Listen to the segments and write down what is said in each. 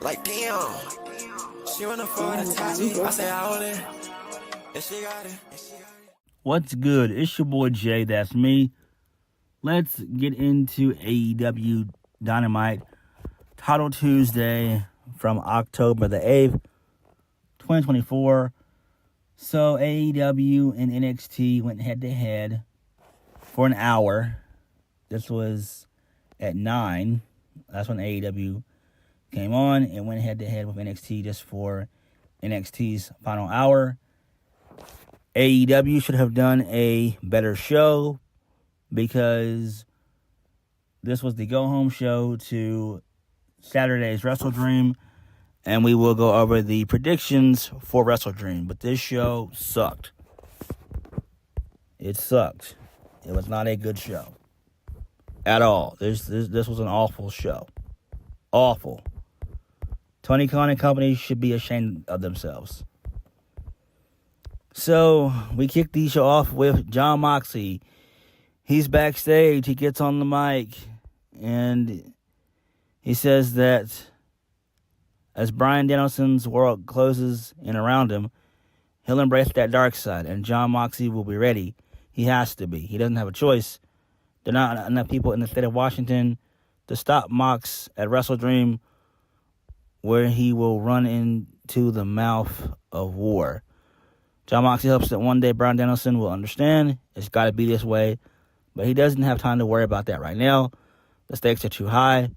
Like damn, she wanna fuck with a Taji. I say Allin, and she got it. What's good? It's your boy Jay. That's me. Let's get into AEW Dynamite Title Tuesday from October the 8th, 2024. So AEW and NXT went head-to-head for an hour. This was at 9. That's when AEW came on and went head-to-head with NXT just for NXT's final hour. AEW should have done a better show because this was the go-home show to Saturday's Wrestle Dream, and we will go over the predictions for Wrestle Dream. But this show sucked. It sucked. It was not a good show at all. This was an awful show. Awful. Tony Khan and company should be ashamed of themselves. So, we kicked the show off with Jon Moxley. He's backstage. He gets on the mic. And he says that as Bryan Danielson's world closes in around him, he'll embrace that dark side. And Jon Moxley will be ready. He has to be. He doesn't have a choice. There are not enough people in the state of Washington to stop Mox at Wrestle Dream, where he will run into the mouth of war. Jon Moxley hopes that one day Bryan Danielson will understand it's got to be this way, but he doesn't have time to worry about that right now. The stakes are too high.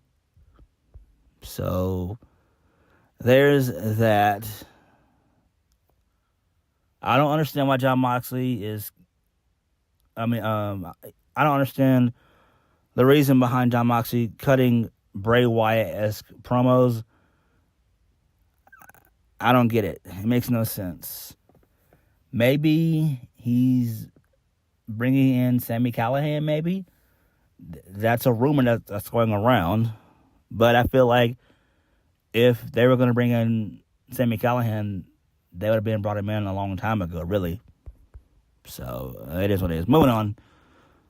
So there's that. I don't understand why Jon Moxley is... I don't understand the reason behind Jon Moxley cutting Bray Wyatt-esque promos. I don't get it. It makes no sense. Maybe he's bringing in Sami Callihan, maybe. That's a rumor that's going around. But I feel like if they were going to bring in Sami Callihan, they would have been brought him in a long time ago, really. So, it is what it is. Moving on.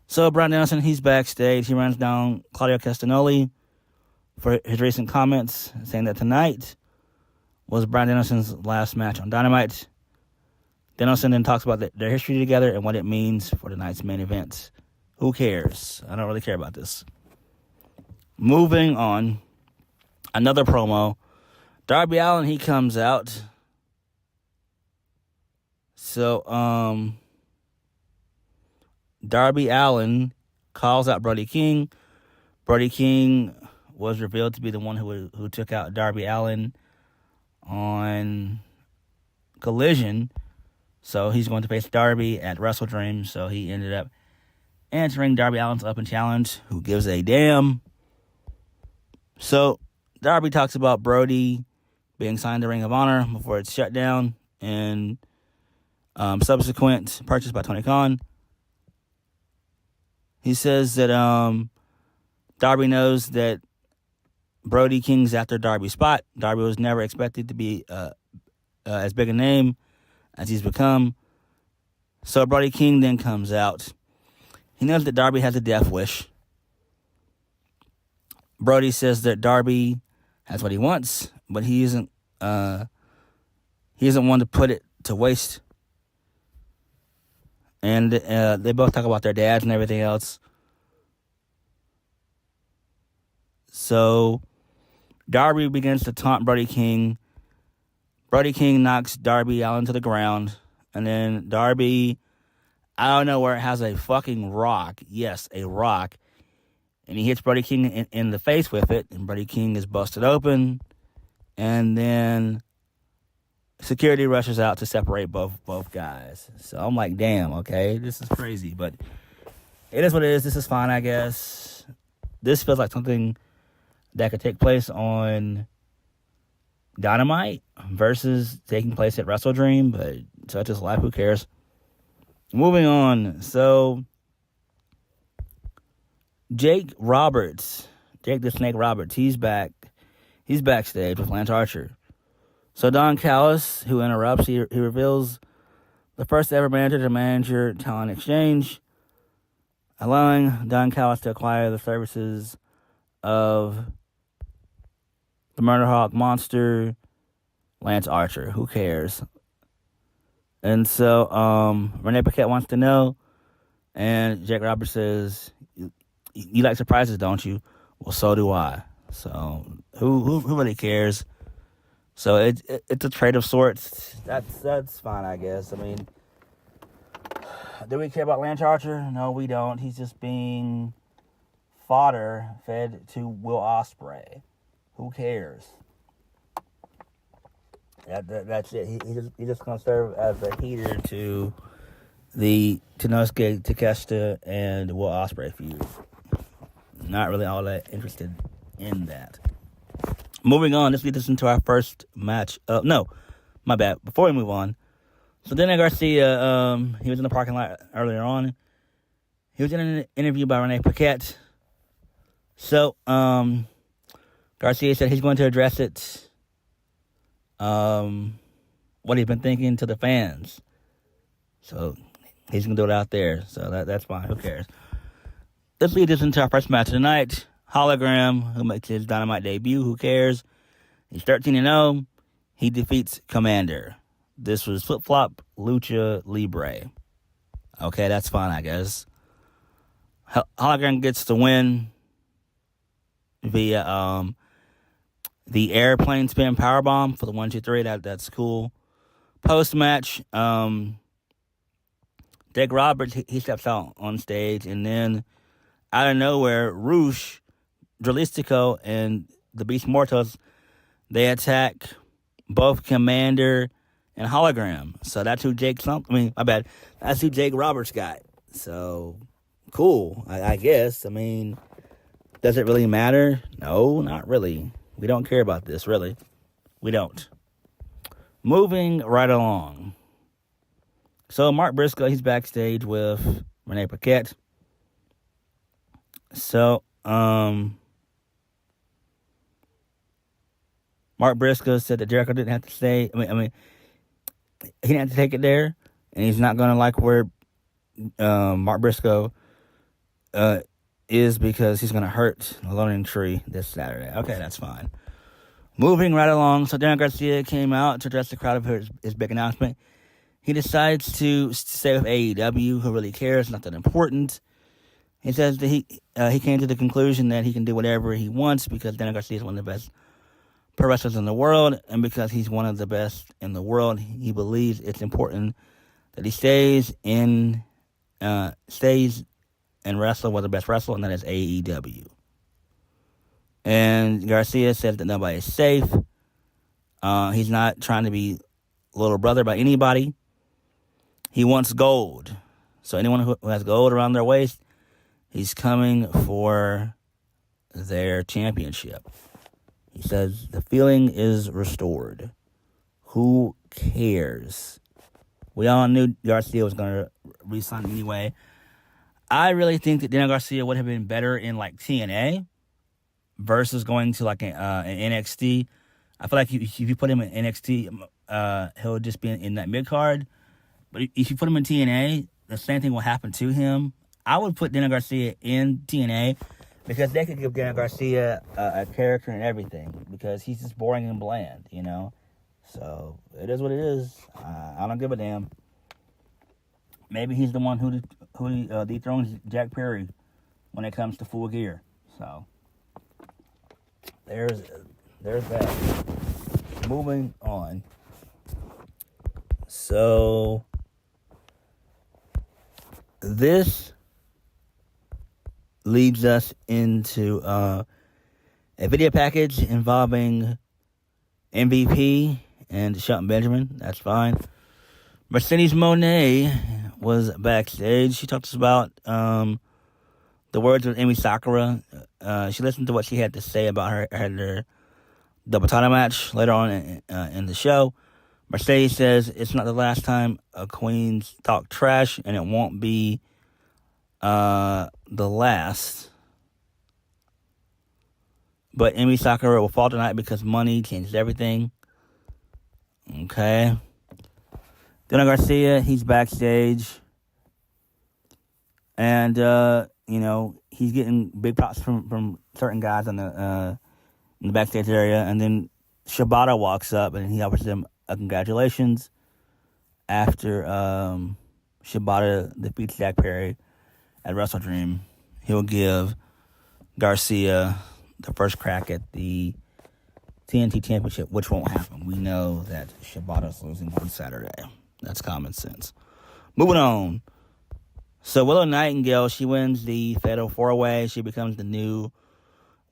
So, Bryan Danielson, he's backstage. He runs down Claudio Castagnoli for his recent comments, saying that tonight was Bryan Danielson's last match on Dynamite. Danielson then talks about their history together and what it means for tonight's main event. Who cares? I don't really care about this. Moving on. Another promo. Darby Allin, he comes out. So, Darby Allin calls out Brody King. Brody King was revealed to be the one who took out Darby Allin on Collision. So he's going to face Darby at Wrestle Dream. So he ended up answering Darby Allin's open challenge. Who gives a damn? So Darby talks about Brody being signed to Ring of Honor before it's shut down and subsequent purchase by Tony Khan. He says that Darby knows that Brody King's after Darby's spot. Darby was never expected to be as big a name as he's become. So Brody King then comes out. He knows that Darby has a death wish. Brody says that Darby has what he wants, but he isn't one to put it to waste. And they both talk about their dads and everything else. So Darby begins to taunt Brody King. Brody King knocks Darby Allin to the ground. And then Darby, I don't know where it has a fucking rock. Yes, a rock. And he hits Brody King in the face with it. And Brody King is busted open. And then security rushes out to separate both guys. So I'm like, damn, okay, this is crazy. But it is what it is. This is fine, I guess. This feels like something that could take place on Dynamite versus taking place at Wrestle Dream. But such is life. Who cares? Moving on. So Jake the Snake Roberts, he's back. He's backstage with Lance Archer. So Don Callis, who interrupts, he reveals the first ever manager-to-manager talent exchange, allowing Don Callis to acquire the services of the Murder Hawk Monster, Lance Archer. Who cares? And so Renee Paquette wants to know, and Jake Roberts says, "You like surprises, don't you?" Well, so do I. So who really cares? So it's a trade of sorts. That's fine, I guess. I mean, do we care about Lance Archer? No, we don't. He's just being fodder fed to Will Ospreay. Who cares? That's it. He's just gonna serve as a heater to the Tenosuke Takeshita and Will Ospreay feud. Not really all that interested in that. Moving on, let's lead us into our first match. No, my bad. Before we move on, so Daniel Garcia, he was in the parking lot earlier on. He was in an interview by Renee Paquette. So, Garcia said he's going to address it. What he's been thinking to the fans. So he's gonna do it out there. So that's fine. Who cares? Let's lead this into our first match of the night. Hologram, who makes his Dynamite debut. Who cares? He's 13-0. He defeats Commander. This was Flip Flop Lucha Libre. Okay, that's fine, I guess. Hologram gets the win via the airplane spin powerbomb for the 1-2-3. That's cool. Post match, Dick Roberts he steps out on stage, and then out of nowhere, Roosh, Dralistico, and the Beast Mortos, they attack both Commander and Hologram. So that's who that's who Jake Roberts got. So cool, I guess. I mean, does it really matter? No, not really. We don't care about this, really. We don't. Moving right along. So Mark Briscoe, he's backstage with Renee Paquette. So, Mark Briscoe said that Jericho didn't have to say, he didn't have to take it there, and he's not going to like where Mark Briscoe is because he's going to hurt the Learning Tree this Saturday. Okay, that's fine. Moving right along, so Daniel Garcia came out to address the crowd of his big announcement. He decides to stay with AEW. Who really cares? Not that important. He says that he came to the conclusion that he can do whatever he wants because Daniel Garcia is one of the best pro wrestlers in the world, and because he's one of the best in the world, he believes it's important that he stays and wrestle with the best wrestler, and that is AEW. And Garcia says that nobody is safe. He's not trying to be little brother by anybody. He wants gold. So anyone who has gold around their waist, he's coming for their championship. He says the feeling is restored. Who cares? We all knew Garcia was going to re-sign anyway. I really think that Daniel Garcia would have been better in like TNA versus going to like an NXT. I feel like if you put him in NXT, he'll just be in that mid card. But if you put him in TNA, the same thing will happen to him. I would put Daniel Garcia in TNA because they could give Daniel Garcia a character and everything because he's just boring and bland, you know. So it is what it is. I don't give a damn. Maybe he's the one who dethrones Jack Perry when it comes to Full Gear. So there's that. Moving on. So this leads us into a video package involving MVP and Shelton Benjamin. That's fine. Mercedes Moné was backstage. She talked to us about the words of Emi Sakura. She listened to what she had to say about her double title match later on in the show. Mercedes says it's not the last time a Queen's talk trash, and it won't be the last. But Emi Sakura will fall tonight because money changes everything. Okay. Daniel Garcia, he's backstage. And, he's getting big props from certain guys on the in the backstage area, and then Shibata walks up and he offers them a congratulations after Shibata defeats Jack Perry at Wrestle Dream. He'll give Garcia the first crack at the TNT Championship, which won't happen. We know that Shibata's losing on Saturday. That's common sense. Moving on. So Willow Nightingale, she wins the Fatal 4-Way. She becomes the new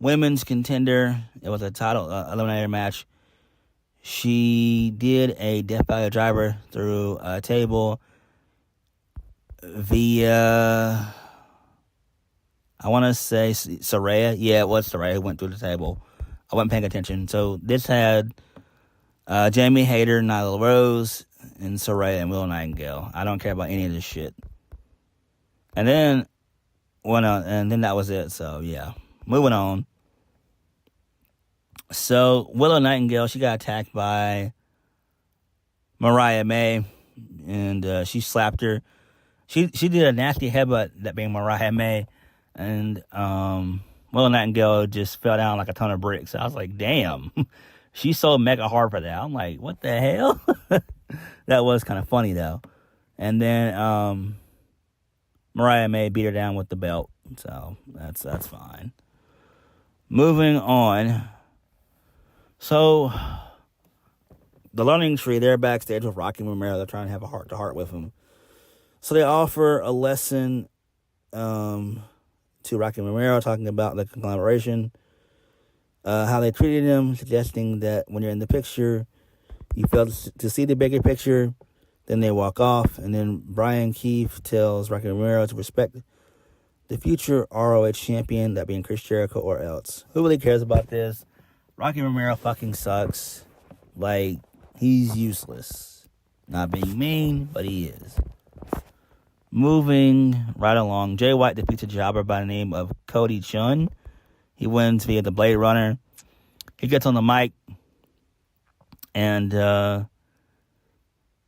women's contender. It was a title eliminator match. She did a Death Valley driver through a table via, I want to say Saraya. Yeah, it was Saraya who went through the table. I wasn't paying attention. So this had Jamie Hayter, Nyla Rose, and Saraya and Willow Nightingale. I don't care about any of this shit. And then that was it. So yeah, moving on. So Willow Nightingale, she got attacked by Mariah May, and she slapped her. She did a nasty headbutt, that being Mariah May, and Willow Nightingale just fell down like a ton of bricks. I was like, damn, she's so mega hard for that. I'm like, what the hell? That was kind of funny though. And then Mariah May beat her down with the belt, so that's fine. Moving on. So the Learning Tree, they're backstage with Rocky Romero. They're trying to have a heart-to-heart with him. So they offer a lesson to Rocky Romero, talking about the conglomeration, how they treated him, suggesting that when you're in the picture, you fail to see the bigger picture. Then they walk off, and then Brian Keefe tells Rocky Romero to respect the future ROH champion, that being Chris Jericho or else. Who really cares about this? Rocky Romero fucking sucks. Like, he's useless. Not being mean, but he is. Moving right along, Jay White defeats a jobber by the name of Cody Chun. He wins via the Blade Runner. He gets on the mic, and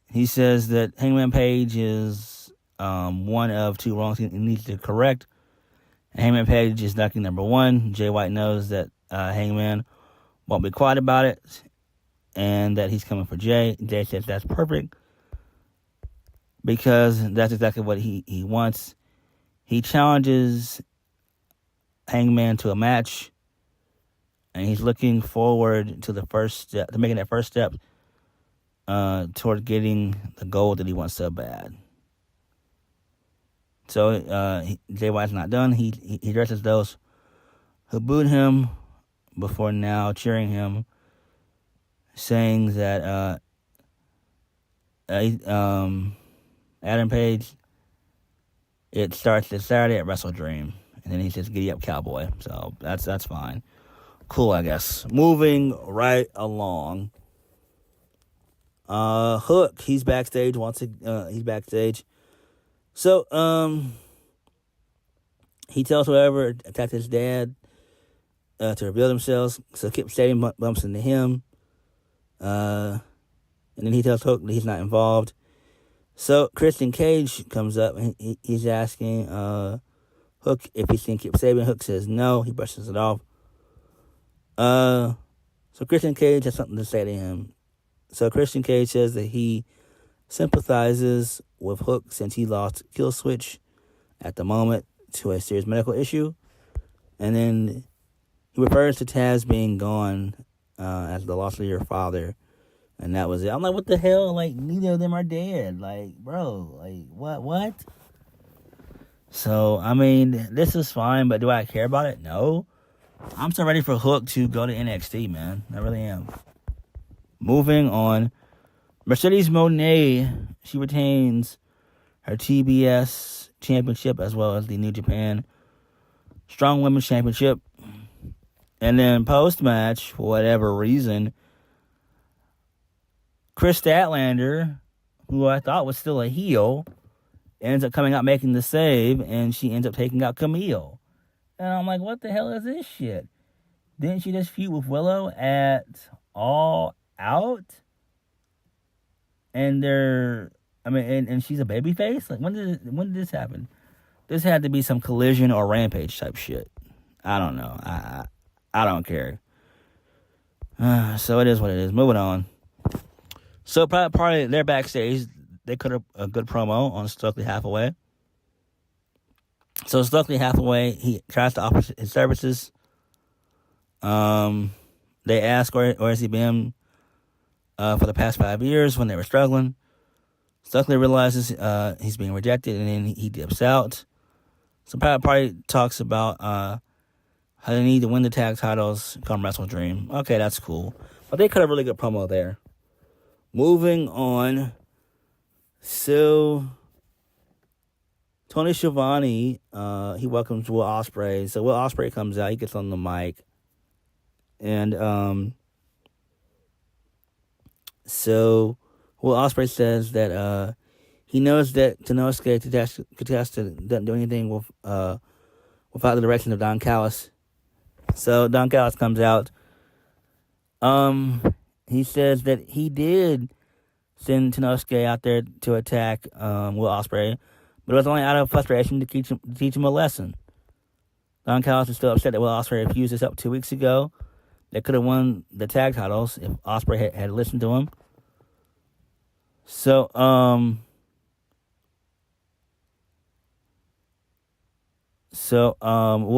he says that Hangman Page is one of two wrongs he needs to correct. And Hangman Page is ducking number one. Jay White knows that Hangman won't be quiet about it, and that he's coming for Jay. Jay says that's perfect, because that's exactly what he wants. He challenges Hangman to a match, and he's looking forward to the first step, to making that first step toward getting the goal that he wants so bad. So Jay White's not done. He addresses those who booed him before now cheering him, saying that Adam Page, it starts this Saturday at Wrestle Dream. And then he says, "Giddy up, cowboy." So that's fine. Cool, I guess. Moving right along. Hook, he's backstage. He's backstage. So, he tells whoever attacked his dad to reveal themselves. So Kip Stadium bumps into him. And then he tells Hook that he's not involved. So Christian Cage comes up and he's asking Hook if he's seen Kip Sabian. Hook says no. He brushes it off. So Christian Cage has something to say to him. So Christian Cage says that he sympathizes with Hook since he lost Kill Switch at the moment to a serious medical issue. And then he refers to Taz being gone as the loss of your father. And that was it. I'm like, what the hell? Like, neither of them are dead. Like, bro, like, what? So, I mean, this is fine, but do I care about it? No. I'm still ready for Hook to go to NXT, man. I really am. Moving on. Mercedes Moné, she retains her TBS championship as well as the New Japan Strong Women's Championship. And then post-match, for whatever reason, Chris Statlander, who I thought was still a heel, ends up coming out making the save, and she ends up taking out Camille. And I'm like, what the hell is this shit? Didn't she just feud with Willow at All Out? And and she's a babyface? Like, when did this happen? This had to be some Collision or Rampage type shit. I don't know. I don't care. So it is what it is. Moving on. So probably they're backstage. They cut a good promo on Stokely Hathaway. So Stokely Hathaway, he tries to offer his services. They ask where has he been for the past 5 years when they were struggling. Stokely realizes he's being rejected, and then he dips out. So Private Party talks about how they need to win the tag titles come Wrestle Dream. Okay, that's cool. But they cut a really good promo there. Moving on. So Tony Schiavone, he welcomes Will Ospreay. So Will Ospreay comes out. He gets on the mic. And so Will Ospreay says that he knows that Tenosuke Takeshita doesn't do anything without the direction of Don Callis. So Don Callis comes out. He says that he did send Tenosuke out there to attack Will Ospreay, but it was only out of frustration to teach him a lesson. Don Callis is still upset that Will Ospreay refused his help 2 weeks ago. They could have won the tag titles if Ospreay had listened to him. So, Will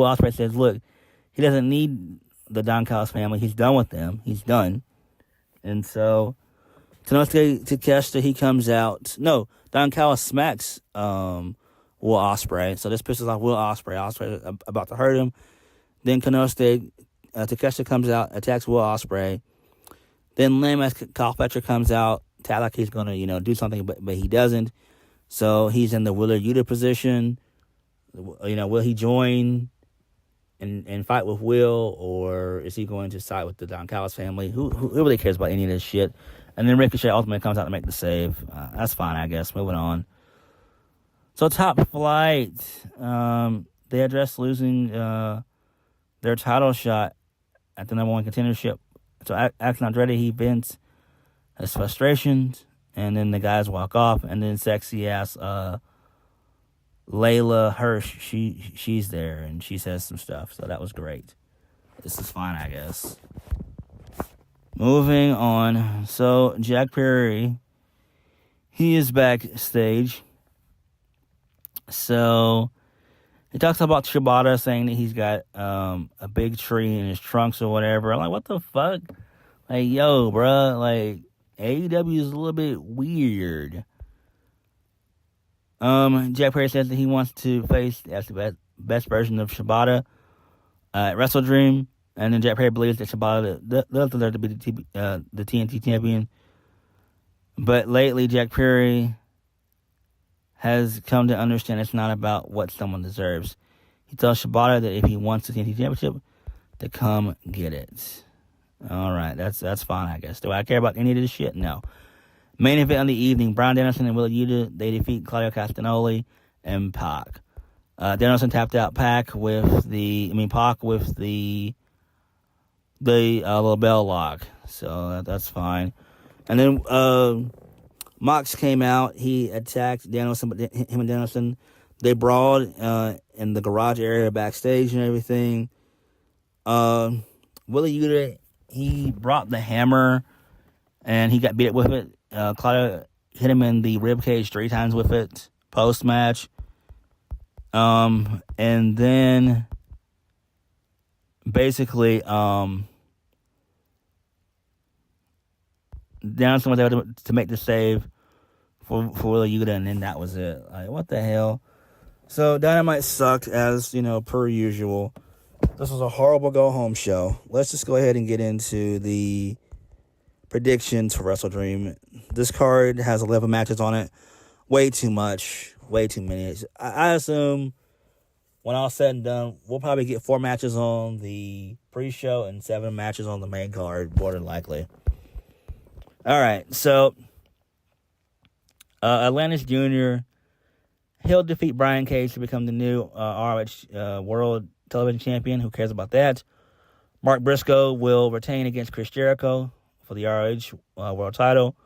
Ospreay says, look, he doesn't need the Don Callis family. He's done with them. He's done. And so, Tenosuke Takeshita, he comes out. No, Don Callis smacks Will Ospreay. So this pisses off Will Ospreay. Ospreay about to hurt him. Then Tenosuke Takeshita comes out, attacks Will Ospreay. Then lame ass Kyle Fletcher comes out, tag like he's gonna, do something, but he doesn't. So he's in the Wheeler Yuta position. Will he join and fight with Will, or is he going to side with the Don Callis family? Who really cares about any of this shit? And then Ricochet ultimately comes out to make the save. That's fine, I guess. Moving on. So Top Flight, they addressed losing their title shot at the number one contendership. So Action Andretti, he vents his frustrations, and then the guys walk off, and then sexy ass Layla Hirsch, she's there, and she says some stuff. So that was great. This is fine, I guess. Moving on. So Jack Perry, he is backstage. So he talks about Shibata, saying that he's got a big tree in his trunks or whatever. I'm like, what the fuck? Like, yo, bruh, like, AEW is a little bit weird. Jack Perry says that he wants to face the best version of Shibata at Wrestle Dream. And then Jack Perry believes that Shibata does deserve to be the TNT champion. But lately, Jack Perry has come to understand it's not about what someone deserves. He tells Shibata that if he wants the TNT championship, to come get it. All right, that's fine, I guess. Do I care about any of this shit? No. Main event of the evening: Bryan Danielson and Wheeler Yuta. They defeat Claudio Castagnoli and Pac. Danielson tapped out Pac with the little bell lock, so that's fine. And then Mox came out. He attacked Danielson, but him and Danielson, they brawled in the garage area backstage and everything. Wheeler Yuta, he brought the hammer, and he got beat up with it. Claudio hit him in the ribcage 3 times with it post-match. And then basically Danielson was there to make the save for Wheeler Yuta, and then that was it. Like, what the hell? So Dynamite sucked, as per usual. This was a horrible go-home show. Let's just go ahead and get into the predictions for Wrestle Dream. This card has 11 matches on it. Way too much. Way too many. I assume when all said and done, we'll probably get 4 matches on the pre-show and 7 matches on the main card, more than likely. All right, so Atlantis Jr., he'll defeat Brian Cage to become the new ROH World Television Champion. Who cares about that? Mark Briscoe will retain against Chris Jericho for the ROH World title.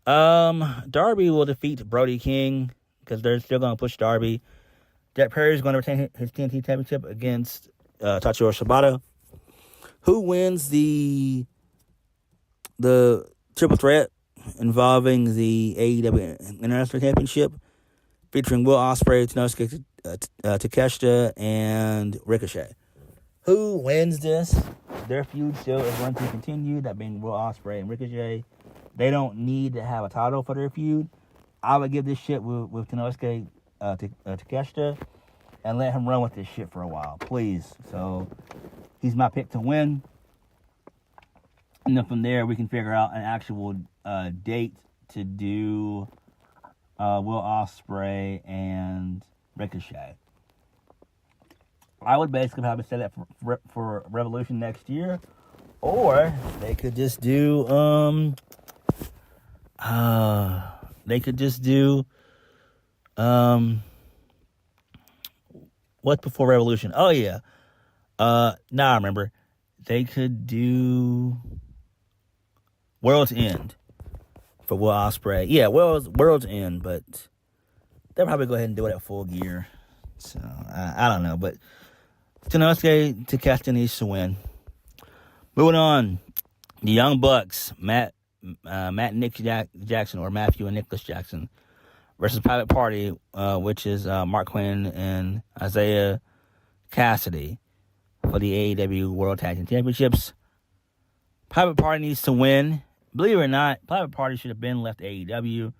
Darby will defeat Brody King because they're still going to push Darby. Jack Perry is going to retain his TNT Championship against Tatsuro Shibata. Who wins the triple threat involving the AEW International Championship featuring Will Ospreay, Tenosuke Takeshita, and Ricochet? Who wins this? Their feud still is going to continue, that being Will Ospreay and Ricochet. They don't need to have a title for their feud. I would give this shit with Tenosuke Takeshita and let him run with this shit for a while, please. So he's my pick to win. And then from there, we can figure out an actual date to do Will Ospreay and Ricochet. I would basically probably set that for Revolution next year, or they could just do what's before Revolution? Oh yeah, now I remember. They could do World's End for Will Ospreay. Yeah, World's End, but they'll probably go ahead and do it at Full Gear. So I don't know, but Tenosuke Takeshita needs to win. Moving on, the Young Bucks, Matt and Nick Jackson, or Matthew and Nicholas Jackson, versus Private Party, which is Mark Quinn and Isaiah Cassidy for the AEW World Tag Team Championships. Private Party needs to win. Believe it or not, Private Party should have been left AEW.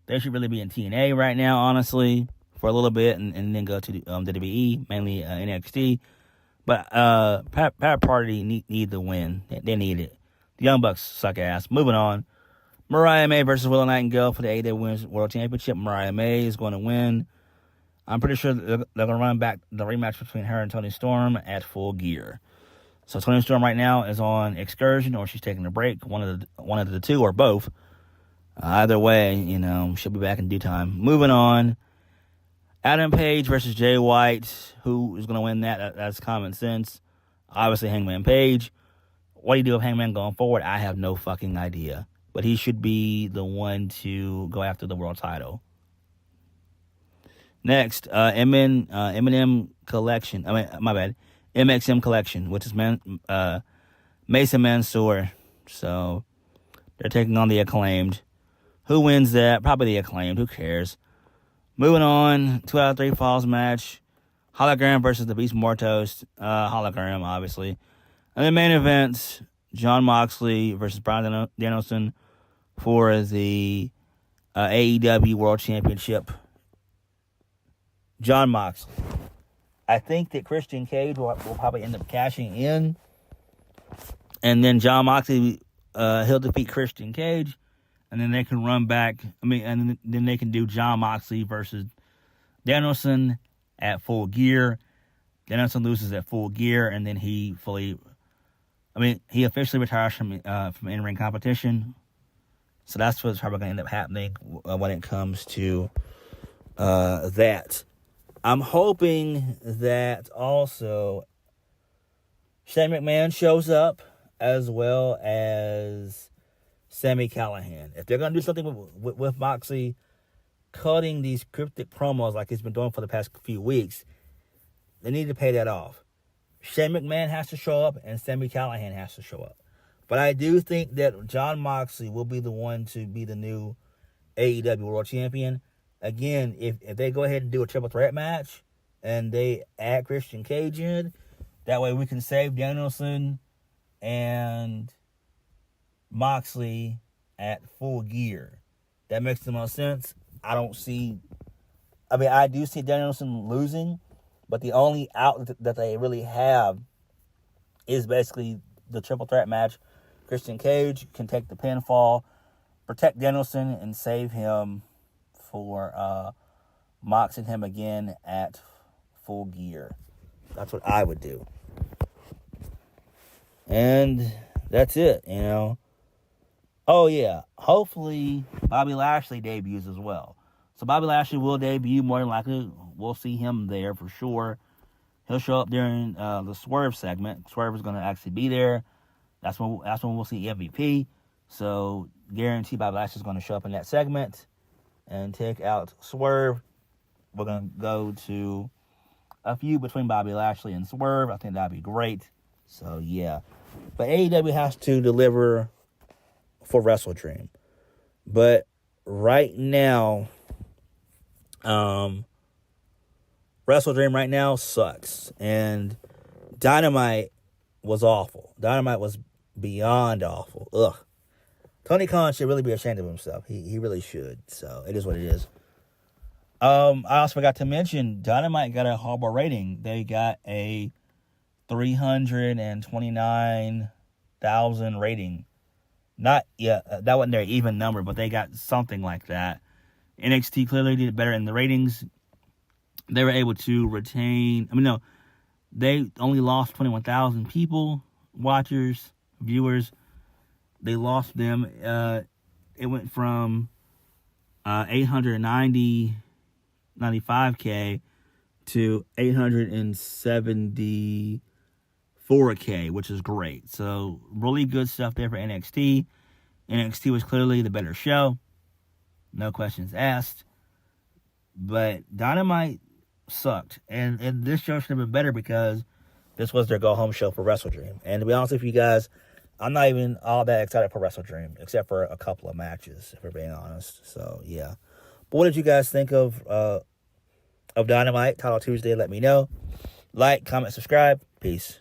They should really be in TNA right now, honestly, for a little bit, and then go to WWE, mainly NXT. But Private Party need the win. They need it. The Young Bucks suck ass. Moving on. Mariah May versus Willow Nightingale for the AEW Women's World Championship. Mariah May is going to win. I'm pretty sure they're going to run back the rematch between her and Toni Storm at Full Gear. So Toni Storm right now is on excursion, or she's taking a break. One of the two, or both. Either way, she'll be back in due time. Moving on. Adam Page versus Jay White. Who is going to win that? That's common sense. Obviously, Hangman Page. What do you do with Hangman going forward? I have no fucking idea. But he should be the one to go after the world title. Next, M&M Collection. My bad. MXM Collection, which is Mason Mansoor. So, they're taking on the Acclaimed. Who wins that? Probably the Acclaimed. Who cares? Moving on, 2 out of 3 falls match. Hologram versus the Beast Mortos. Hologram, obviously. And the main event, Jon Moxley versus Bryan Danielson for the AEW World Championship. Jon Moxley. I think that Christian Cage will probably end up cashing in. And then Jon Moxley, he'll defeat Christian Cage. And then they can run back. And then they can do Jon Moxley versus Danielson at Full Gear. Danielson loses at Full Gear, and then he officially retires from in-ring competition. So that's what's probably going to end up happening when it comes to that. I'm hoping that also Shane McMahon shows up, as well as Sami Callihan. If they're going to do something with Moxley cutting these cryptic promos like he's been doing for the past few weeks, they need to pay that off. Shane McMahon has to show up, and Sami Callihan has to show up. But I do think that Jon Moxley will be the one to be the new AEW World Champion. Again, if they go ahead and do a triple threat match, and they add Christian Cage in, that way we can save Danielson and Moxley at Full Gear. That makes the most sense. I do see Danielson losing, but the only out that they really have is basically the triple threat match. Christian Cage can take the pinfall, protect Danielson, and save him for Mox and him again at Full Gear. That's what I would do. And that's it, Oh, yeah. Hopefully, Bobby Lashley debuts as well. So, Bobby Lashley will debut. More than likely, we'll see him there for sure. He'll show up during the Swerve segment. Swerve is going to actually be there. That's when we'll see MVP. So, guarantee Bobby Lashley is going to show up in that segment and take out Swerve. We're going to go to a feud between Bobby Lashley and Swerve. I think that'd be great. So, yeah. But AEW has to deliver for Wrestle Dream. But right now, Wrestle Dream right now sucks. And Dynamite was awful. Dynamite was beyond awful. Ugh. Tony Khan should really be ashamed of himself. He really should. So, it is what it is. I also forgot to mention, Dynamite got a horrible rating. They got a 329,000 rating. Not, yeah, that wasn't their even number, but they got something like that. NXT clearly did better in the ratings. They were able to retain, they only lost 21,000 people, watchers, viewers. They lost them. It went from 95K to 874K, which is great. So, really good stuff there for NXT. NXT was clearly the better show. No questions asked. But Dynamite sucked. And this show should have been better because this was their go-home show for Wrestle Dream. And to be honest with you guys, I'm not even all that excited for Wrestle Dream, except for a couple of matches, if we're being honest. So, yeah. But what did you guys think of Dynamite Title Tuesday? Let me know. Like, comment, subscribe. Peace.